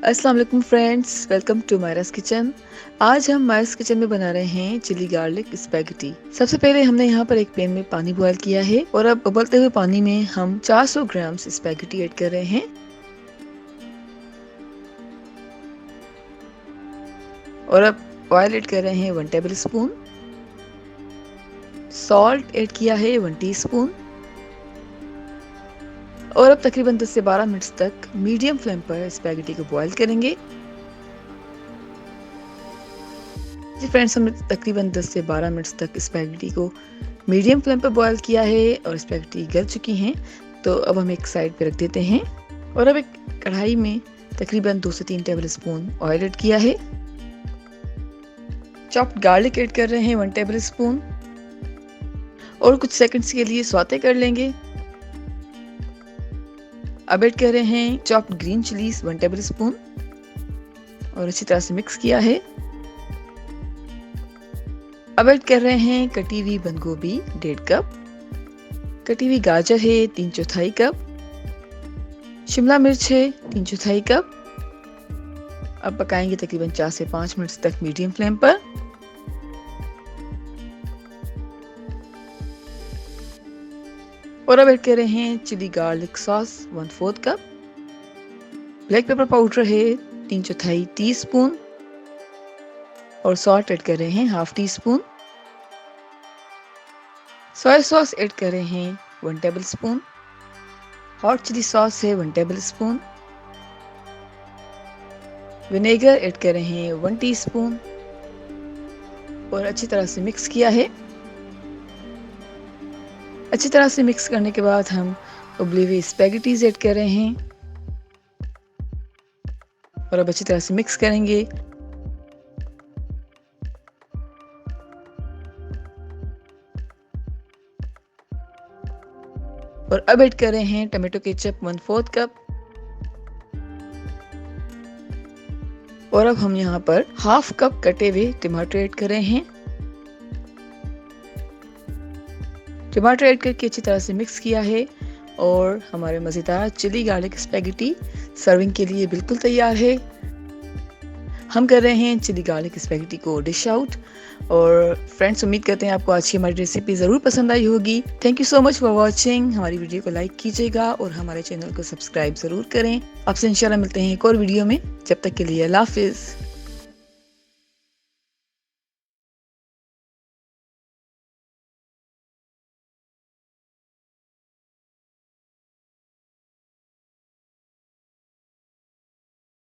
अस्सलाम वालेकुम friends, welcome to Myra's kitchen. आज हम मायरास किचन में बना रहे हैं चिली गार्लिक स्पैगेटी। सबसे पहले हमने यहाँ पर एक पैन में पानी बॉयल किया है और अब उबलते हुए पानी में हम 400 ग्राम स्पैगेटी ऐड कर रहे हैं और अब ऑयल ऐड कर रहे हैं 1 टेबल स्पून। सॉल्ट ऐड किया है 1 टीस्पून और अब तकरीबन 10 से 12 मिनट तक मीडियम फ्लेम पर स्पैगेटी को बॉयल करेंगे। जी फ्रेंड्स, हमने तकरीबन 10 से 12 मिनट तक स्पैगेटी को मीडियम फ्लेम पर बॉयल किया है और स्पैगेटी गल चुकी हैं, तो अब हम एक साइड पे रख देते हैं और अब एक कढ़ाई में तकरीबन 2 से 3 टेबल स्पून ऑयल ऐड किया है। चॉप्ड गार्लिक ऐड कर रहे हैं 1 टेबल स्पून और कुछ सेकंड्स के लिए सौते कर लेंगे। अब ऐड कर रहे हैं chopped green chillies 1 table spoon और अच्छी तरह से मिक्स किया है। अब ऐड कर रहे हैं कटी हुई बंद गोभी 1.5 कप, कटी हुई गाजर है 3/4 कप, शिमला मिर्च है 3/4 कप। अब पकाएंगे तकरीबन 4 से 5 मिनट तक मीडियम फ्लेम पर। और अब ऐड कर रहे हैं chilli garlic sauce 1/4 cup, black pepper powder है 3/4 टीस्पून और सॉल्ट ऐड कर रहे हैं 1/2 टीस्पून। सोया सॉस ऐड कर रहे हैं 1 tablespoon, hot chilli sauce है 1 टेबल स्पून, विनेगर ऐड कर रहे हैं 1 टीस्पून और अच्छी तरह से मिक्स किया है। अच्छी तरह से मिक्स करने के बाद हम उबली हुई स्पैगेटीज ऐड कर रहे हैं और अब अच्छी तरह से मिक्स करेंगे। और अब ऐड कर रहे हैं टमाटो केचप 1/4 कप और अब हम यहाँ पर 1/2 कप कटे हुए टमाटर ऐड कर रहे हैं। टमाटर ऐड करके अच्छी तरह से मिक्स किया है और हमारे मज़ेदार चिली गार्लिक स्पैगेटी सर्विंग के लिए बिल्कुल तैयार है। हम कर रहे हैं चिली गार्लिक स्पैगेटी को डिश आउट। और फ्रेंड्स, उम्मीद करते हैं आपको आज की हमारी रेसिपी ज़रूर पसंद आई होगी। Thank you so much for watching. हमारी वीडियो को लाइक कीजिएगा और हमारे चैनल को सब्सक्राइब ज़रूर करें। आपसे इंशाल्लाह मिलते हैं एक और वीडियो में। जब तक के लिए अल्लाह हाफिज़।